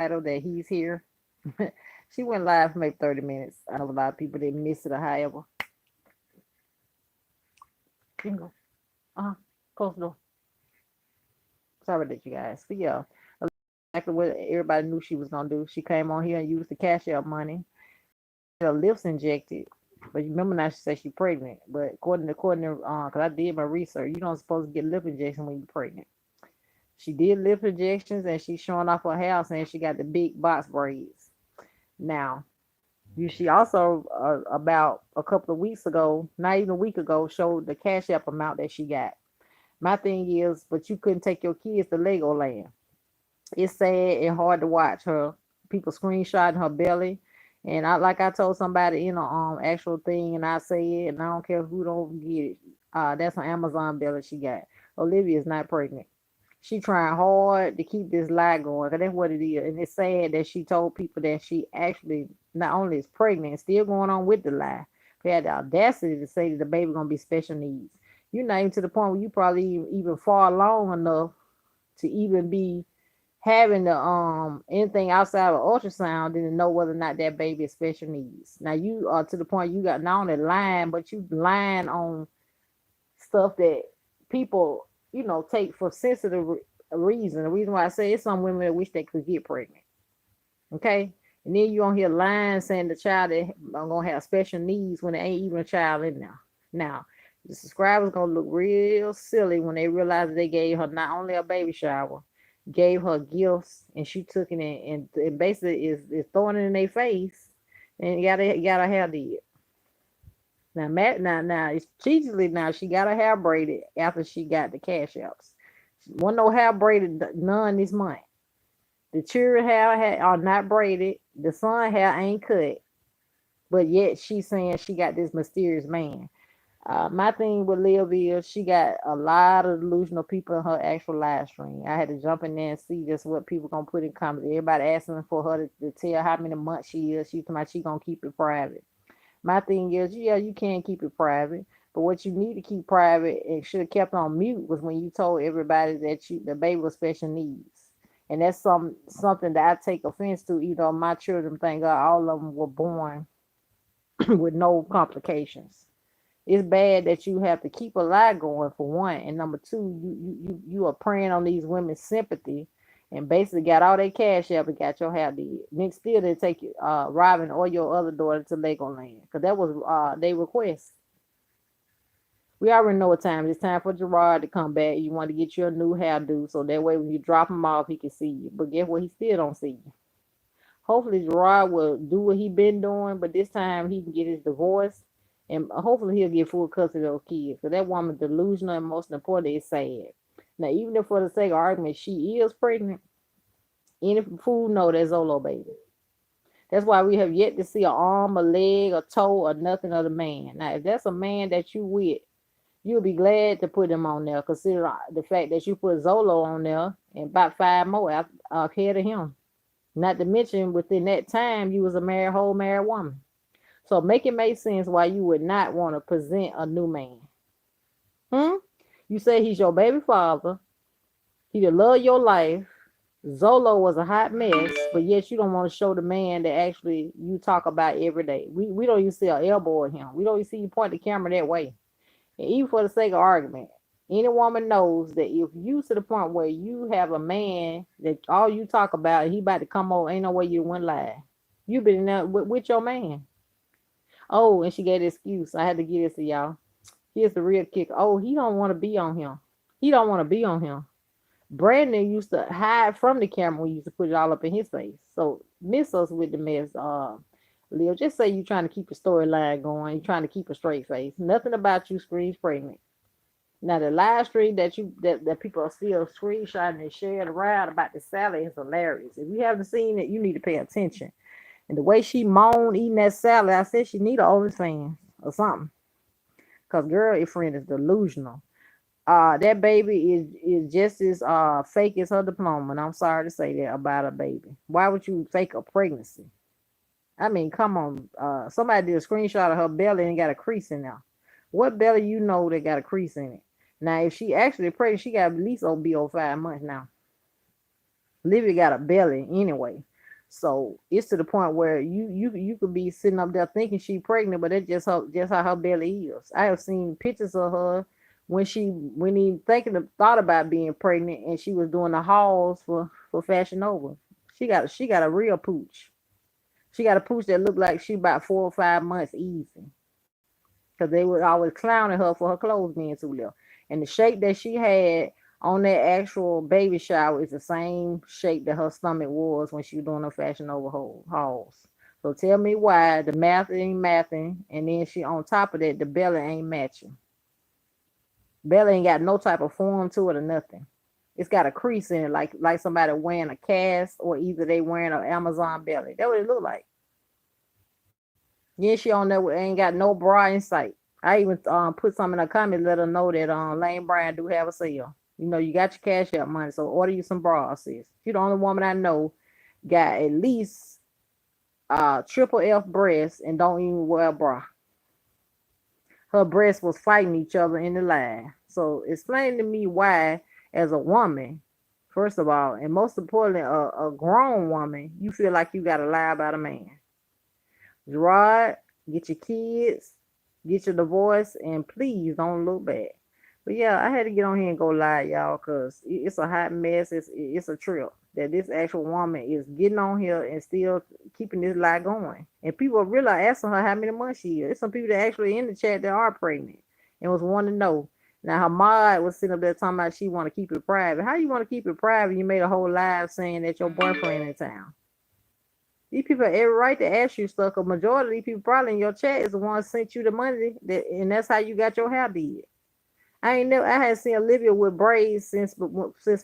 title that he's here. She went live for maybe 30 minutes. I know a lot of people didn't miss it or however. Bingo. Uh-huh. Close the door. Sorry about that, you guys. But yeah, exactly what everybody knew she was gonna do. She came on here and used the cash out money. Her lips injected. But you remember now she said she's pregnant. But according to cause I did my research, you don't supposed to get lip injection when you're pregnant. She did lip injections and she's showing off her house and she got the big box braids. Now, she also about a couple of weeks ago, not even a week ago, showed the cash app amount that she got. My thing is, but you couldn't take your kids to Legoland. It's sad and hard to watch her. People screenshotting her belly. And I told somebody in a actual thing, and I say it, and I don't care who don't get it. That's an Amazon belly she got. Olivia is not pregnant. She trying hard to keep this lie going, 'cause that's what it is. And it's sad that she told people that she actually not only is pregnant, still going on with the lie. They had the audacity to say that the baby gonna be special needs. You're not even to the point where you probably even far along enough to even be having the anything outside of ultrasound and to know whether or not that baby is special needs. Now you are to the point you got not only lying, but you lying on stuff that people, take for sensitive reason. The reason why I say it's some women that wish they could get pregnant. Okay? And then you on here lying saying the child that are gonna have special needs when there ain't even a child in there. Now, the subscribers gonna look real silly when they realize that they gave her not only a baby shower, gave her gifts, and she took it and basically is throwing it in their face and got her hair did. Now, now, strategically, now she got her hair braided after she got the cash outs. Wasn't no hair braided none this month. The children hair are not braided. The son hair ain't cut, but yet she's saying she got this mysterious man. My thing with Liv is she got a lot of delusional people in her actual live stream. I had to jump in there and see just what people gonna put in comments. Everybody asking for her to tell how many months she is. She told me she gonna keep it private. My thing is, yeah, you can keep it private, but what you need to keep private and should have kept on mute was when you told everybody that the baby was special needs. And that's something that I take offense to. My children, thank God, all of them were born with no complications. It's bad that you have to keep a lie going for one, and number two, you are preying on these women's sympathy, and basically got all their cash up and got your hair did. Then still they take you, Robin or your other daughter to Legoland, because that was their request. We already know what time it is. It's time for Gerard to come back. You want to get your new hairdo, so that way when you drop him off, he can see you. But guess what? He still don't see you. Hopefully Gerard will do what he been doing, but this time he can get his divorce, and hopefully he'll get full custody of those kids. Because that woman delusional, and most importantly, is sad. Now, even if for the sake of argument she is pregnant, any fool know that's Zolo baby. That's why we have yet to see an arm, a leg, a toe, or nothing of the man. Now, if that's a man that you with, you'll be glad to put him on there. Consider the fact that you put Zolo on there and about five more ahead of him. Not to mention, within that time, you was a whole married woman. So make it make sense why you would not want to present a new man. Hmm? You say he's your baby father. He the love your life. Zolo was a hot mess, but yet you don't want to show the man that actually you talk about every day. We don't even see an elbow in him. We don't even see you point the camera that way. And even for the sake of argument, any woman knows that if you to the point where you have a man that all you talk about, he about to come over, ain't no way you wouldn't lie. You been in there with your man. Oh, and she gave the excuse. I had to give this to y'all. Here's the real kick. Oh, he don't want to be on him. He don't want to be on him. Brandon used to hide from the camera when he used to put it all up in his face. So miss us with the mess. Leo, just say you're trying to keep the storyline going. You're trying to keep a straight face. Nothing about you screams pregnant. Now the live stream that people are still screenshotting and sharing around about the salad is hilarious. If you haven't seen it, you need to pay attention. And the way she moaned eating that salad, I said she need an OnlyFans or something. Cause girl, your friend is delusional. That baby is just as fake as her diploma. And I'm sorry to say that about a baby. Why would you fake a pregnancy? I mean, come on. Somebody did a screenshot of her belly and got a crease in there. What belly you know that got a crease in it? Now, if she actually pregnant, she got at least be over 5 months now. Livy got a belly anyway. So it's to the point where you could be sitting up there thinking she pregnant, but that's just how her belly is. I have seen pictures of her when he thought about being pregnant, and she was doing the hauls for Fashion Nova. She got a real pooch. She got a pooch that looked like she about 4 or 5 months easy, because they were always clowning her for her clothes being too little. And the shape that she had on that actual baby shower is the same shape that her stomach was when she was doing her Fashion Over hauls. So tell me why the math ain't mathing, and then she on top of that the belly ain't matching. Belly ain't got no type of form to it or nothing. It's got a crease in it, like somebody wearing a cast, or either they wearing an Amazon belly. That what it look like. Yeah, she on there ain't got no bra in sight. I even put some in her comment, let her know that Lane Bryant do have a sale. You know, you got your cash out money, so order you some bras, sis. She the only woman I know got at least triple F breasts and don't even wear a bra. Her breasts was fighting each other in the line. So explain to me why, as a woman, first of all, and most importantly, a grown woman, you feel like you got to lie about a man. Gerard, get your kids, get your divorce, and please don't look back. But yeah, I had to get on here and go live, y'all, because it's a hot mess. It's a trip that this actual woman is getting on here and still keeping this lie going. And people are really asking her how many months she is. There's some people that actually in the chat that are pregnant and was wanting to know. Now her mod was sitting up there talking about she want to keep it private. How you want to keep it private? You made a whole live saying that your boyfriend in town. These people have every right to ask you stuff. A majority of these people probably in your chat is the ones sent you the money, and that's how you got your hair did. I had seen Olivia with braids since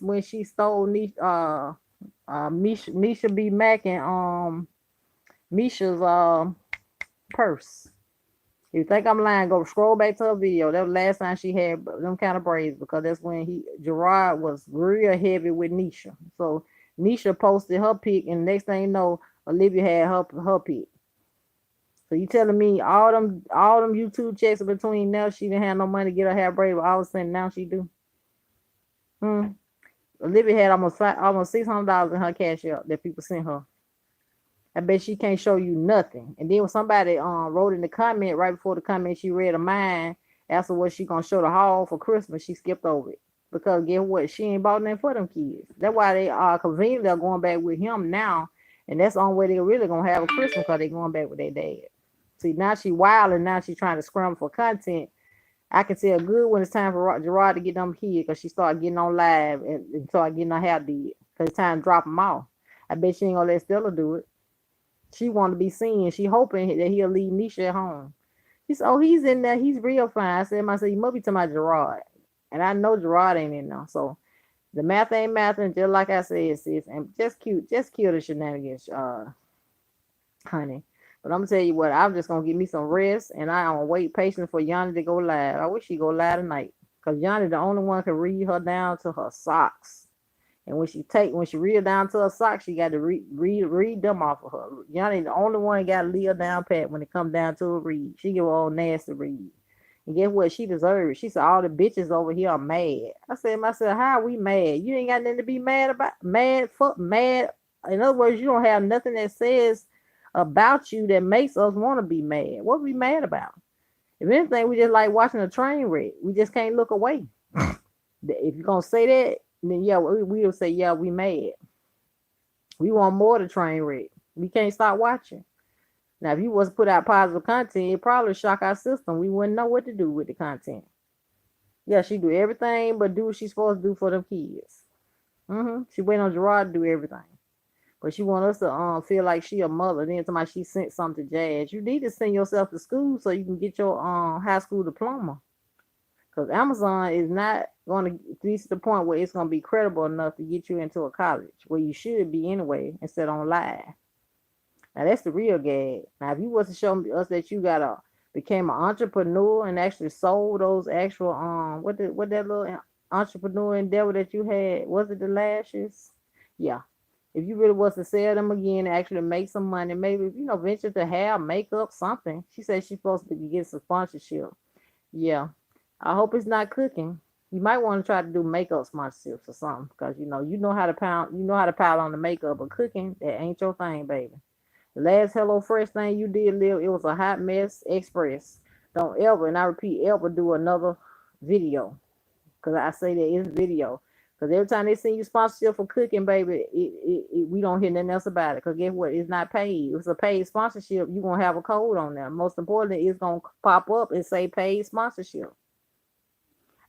when she stole Nisha B. Mack and Misha's purse. If you think I'm lying, go scroll back to her video. That was the last time she had them kind of braids, because that's when Gerard was real heavy with Nisha. So Nisha posted her pic, and next thing you know, Olivia had her pic. So you telling me all them YouTube checks in between now, she didn't have no money to get her hair braided, but all of a sudden now she do? Hmm. Olivia had almost $600 in her cash out that people sent her. I bet she can't show you nothing. And then when somebody wrote in the comment right before the comment, she read a mine, asked her what she gonna show the haul for Christmas, she skipped over it. Because guess what? She ain't bought nothing for them kids. That's why they are conveniently are going back with him now. And that's the only way they really gonna have a Christmas, because they going back with their dad. See, now she wild, and now she trying to scramble for content. I can tell good when it's time for Gerard to get them kids, because she started getting on live and started getting her hair did. Because it's time to drop them off. I bet she ain't gonna let Stella do it. She want to be seen. She hoping that he'll leave Nisha at home. She said, "Oh, he's in there. He's real fine." I said, "Myself, you must be talking about Gerard." And I know Gerard ain't in there. So the math ain't math, and just like I said, sis, and just kill the shenanigans, honey. But I'm gonna tell you what, I'm just gonna give me some rest, and I'm gonna wait patiently for Yanni to go live. I wish she go live tonight, cause Yanni the only one can read her down to her socks. And when she read down to her socks, she got to read them off of her. Yanni the only one got to lay her down pat when it come down to a read. She give her all nasty read. And guess what? She deserves. She said all the bitches over here are mad. I said to myself, how are we mad? You ain't got nothing to be mad about. Mad, fuck, mad. In other words, you don't have nothing that says about you that makes us want to be mad. What we mad about? If anything, we just like watching a train wreck. We just can't look away. If you're gonna say that, then yeah, we'll say, yeah, we mad. We want more to train wreck. We can't stop watching. Now, if you was to put out positive content, it probably shock our system. We wouldn't know what to do with the content. Yeah, she do everything but do what she's supposed to do for them kids. She waiting on Gerard to do everything. But she want us to feel like she a mother. Then somebody she sent something to Jazz. You need to send yourself to school so you can get your high school diploma. Because Amazon is not going to reach the point where it's going to be credible enough to get you into a college where you should be anyway, instead on live. Now that's the real gag. Now if you was to show us that you became an entrepreneur and actually sold those actual what that little entrepreneur endeavor that you had, was it the lashes? Yeah. If you really was to sell them again and actually make some money, maybe venture to hair, makeup, something. She said she's supposed to get some sponsorship. Yeah. I hope it's not cooking. You might want to try to do makeup sponsorships or something, because you know how to pile on the makeup, but cooking that ain't your thing, baby. The last Hello Fresh thing you did, Live, it was a hot mess express. Don't ever, and I repeat, ever do another video. Cause I say that it's video. Cause every time they send you sponsorship for cooking, baby, we don't hear nothing else about it. Cause guess what? It's not paid. If it's a paid sponsorship, you're gonna have a code on there. Most importantly, it's gonna pop up and say paid sponsorship.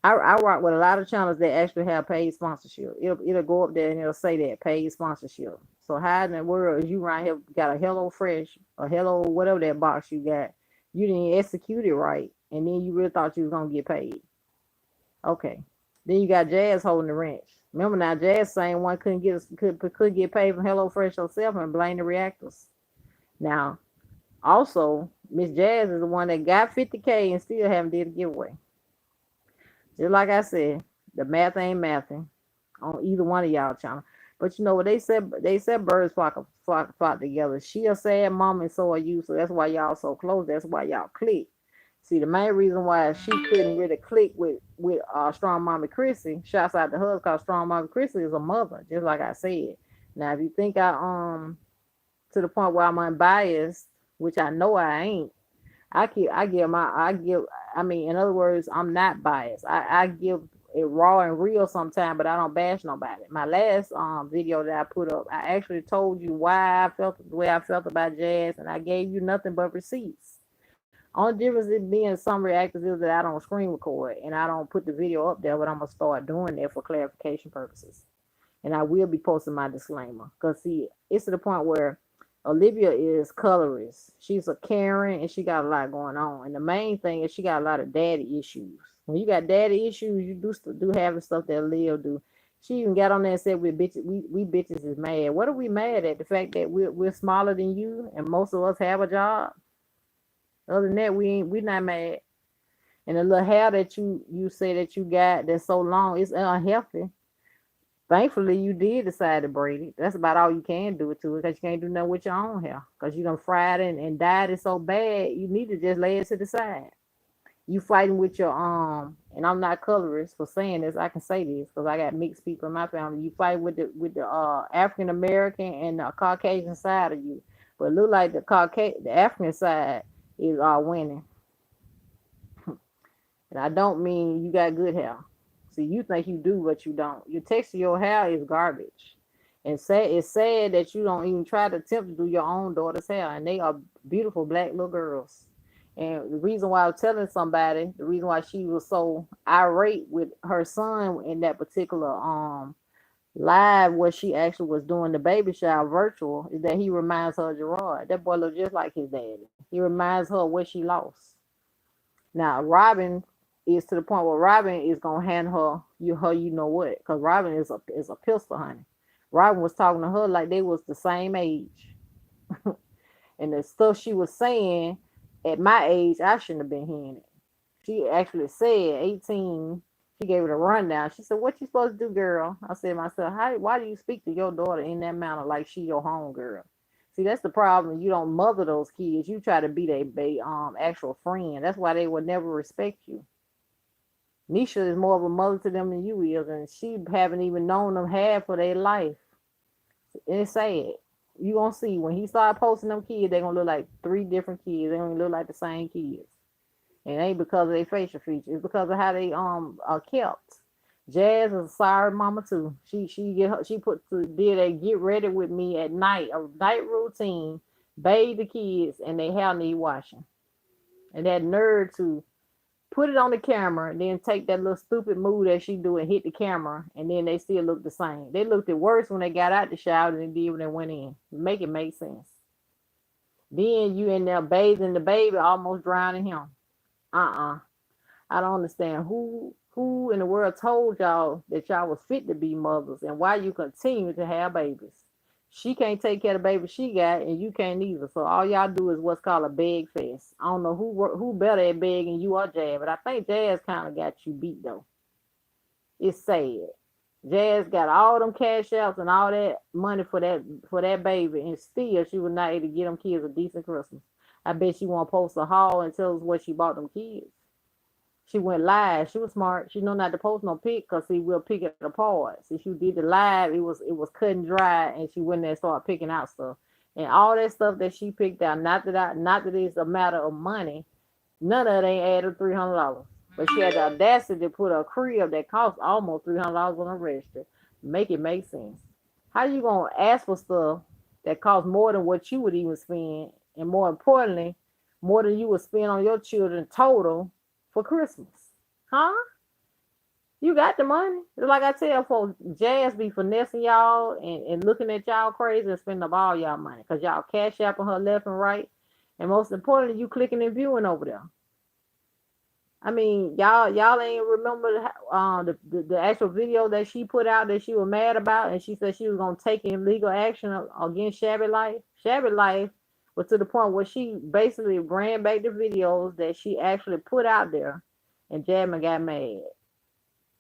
I work with a lot of channels that actually have paid sponsorship. It'll go up there and it'll say that paid sponsorship. So how in the world is you right here got a Hello Fresh, a Hello whatever that box you got, you didn't execute it right, and then you really thought you was gonna get paid. Okay. Then you got Jazz holding the wrench. Remember now, Jazz saying one couldn't get paid from Hello Fresh herself and blame the reactors. Now, also, Miss Jazz is the one that got 50K and still haven't did a giveaway. Just like I said, the math ain't mathing on either one of y'all channel. But you know what they said? They said birds flock together. She a sad mom and so are you. So that's why y'all so close. That's why y'all click. See, the main reason why she couldn't really click with Strong Mama Chrissy, shouts out to her, because Strong Mama Chrissy is a mother, just like I said. Now, if you think to the point where I'm unbiased, which I know I ain't, I mean, in other words, I'm not biased. I give it raw and real sometimes, but I don't bash nobody. My last video that I put up, I actually told you why I felt the way I felt about Jazz, and I gave you nothing but receipts. Only difference in being some reactors is that I don't screen record and I don't put the video up there, but I'm gonna start doing that for clarification purposes. And I will be posting my disclaimer. Cause see, it's to the point where Olivia is colorist. She's a Karen and she got a lot going on. And the main thing is she got a lot of daddy issues. When you got daddy issues, you do have the stuff that Lil do. She even got on there and said we bitches is mad. What are we mad at? The fact that we're smaller than you and most of us have a job. Other than that, we not mad. And the little hair that you say that you got that's so long, it's unhealthy. Thankfully, you did decide to braid it. That's about all you can do it to it, because you can't do nothing with your own hair. Because you done fried it and dyed it so bad, you need to just lay it to the side. You fighting with your and I'm not colorist for saying this. I can say this because I got mixed people in my family. You fight with the African American and the Caucasian side of you, but it look like the African side is winning. And I don't mean you got good hair. See, you think you do, but you don't. Your texture of your hair is garbage. And it's sad that you don't even try to attempt to do your own daughter's hair. And they are beautiful black little girls. And the reason why I was telling somebody, the reason why she was so irate with her son in that particular live where she actually was doing the baby shower virtual is that he reminds her of Gerard. That boy looks just like his daddy. He reminds her of what she lost. Now Robin is to the point where Robin is gonna hand her you know what, because Robin is a pistol, honey. Robin was talking to her like they was the same age, and the stuff she was saying at my age, I shouldn't have been hearing it. She actually said 18. She gave it a rundown. She said, "What you supposed to do, girl?" I said to myself, why do you speak to your daughter in that manner like she your home girl? See, that's the problem. You don't mother those kids. You try to be their actual friend. That's why they will never respect you. Nisha is more of a mother to them than you is, and she haven't even known them half of their life. And it's sad. You gonna see when he start posting them kids, they gonna look like three different kids. They don't look like the same kids. And it ain't because of their facial features. It's because of how they are kept. Jazz is a sorry mama too. She did a get ready with me at night, a night routine, bathe the kids, and they hair need washing. And that nerve to put it on the camera and then take that little stupid move that she do and hit the camera, and then they still look the same. They looked it worse when they got out the shower than they did when they went in. Make it make sense. Then you in there bathing the baby, almost drowning him. Uh-uh. I don't understand who in the world told y'all that y'all was fit to be mothers and why you continue to have babies. She can't take care of the baby she got, and you can't either. So all y'all do is what's called a beg fest. I don't know who better at begging, you or Jazz, but I think Jazz kind of got you beat though. It's sad. Jazz got all them cash outs and all that money for that baby, and still she was not able to get them kids a decent Christmas. I bet she won't post a haul and tell us what she bought them kids. She went live. She was smart. She know not to post no pic because see we'll pick it apart. See, she did the live. It was cut and dry, and she went there and started picking out stuff. And all that stuff that she picked out, not that it's a matter of money. None of it ain't added $300. But she had the audacity to put a crib that cost almost $300 on a register. Make it make sense. How you gonna ask for stuff that costs more than what you would even spend, and more importantly, more than you would spend on your children total for Christmas? Huh? You got the money. Like I tell folks, Jazz be finessing y'all and looking at y'all crazy and spending up all y'all money because y'all cash apping her left and right. And most importantly, you clicking and viewing over there. I mean, y'all ain't remember the actual video that she put out that she was mad about, and she said she was gonna take in legal action against Shabby Life. Shabby Life was to the point where she basically ran back the videos that she actually put out there, and Jasmine got mad.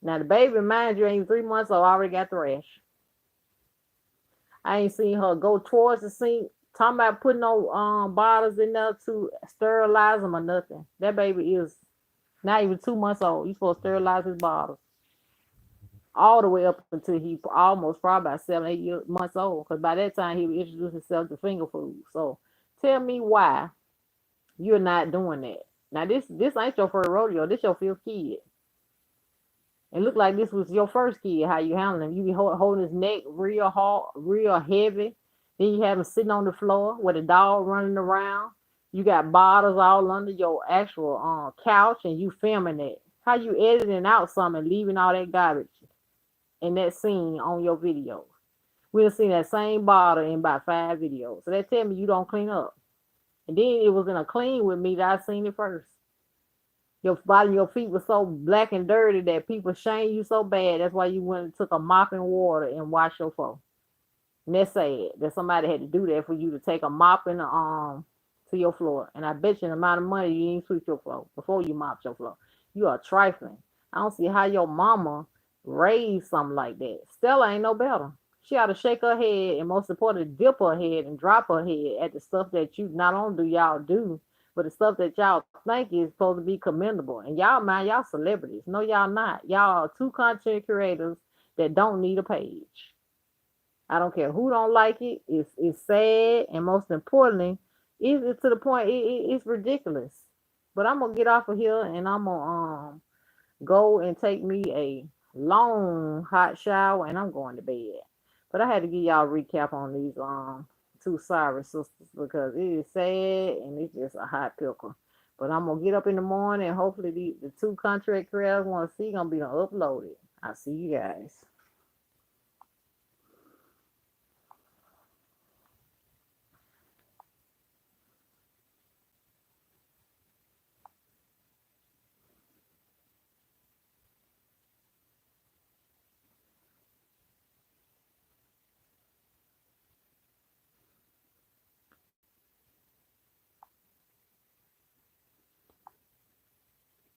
Now the baby, mind you, ain't 3 months old, already got the rash. I ain't seen her go towards the sink, talking about putting no bottles in there to sterilize them or nothing. That baby is not even 2 months old. You supposed to sterilize his bottles all the way up until he almost probably about 7, 8 months old. Because by that time he would introduce himself to finger food. So tell me why you're not doing that. Now this ain't your first rodeo. This your fifth kid. It looked like this was your first kid. How you handling him? You be holding his neck real hard, real heavy. Then you have him sitting on the floor with a dog running around. You got bottles all under your actual couch, and you filming it. How you editing out something and leaving all that garbage in that scene on your videos? We done seen that same bottle in about 5 videos. So that tell me you don't clean up. And then it was in a clean with me that I seen it first. Your body, your feet were so black and dirty that people shame you so bad. That's why you went and took a mop and water and washed your floor. And that's sad that somebody had to do that for you to take a mop and to your floor. And I bet you the amount of money you didn't sweep your floor before you mopped your floor. You are trifling. I don't see how your mama raised something like that. Stella ain't no better. She ought to shake her head and most importantly dip her head and drop her head at the stuff that you not only do y'all do, but the stuff that y'all think is supposed to be commendable. And y'all mind y'all celebrities. No, y'all not. Y'all are two content creators that don't need a page. I don't care who don't like it. It's sad, and most importantly, it's to the point it's ridiculous. But I'm gonna get off of here, and I'm gonna go and take me a long hot shower, and I'm going to bed. But I had to give y'all a recap on these two sorry sisters because it is sad and it's just a hot pickle. But I'm gonna get up in the morning and hopefully the two contract creators want to see gonna be uploaded. I'll see you guys.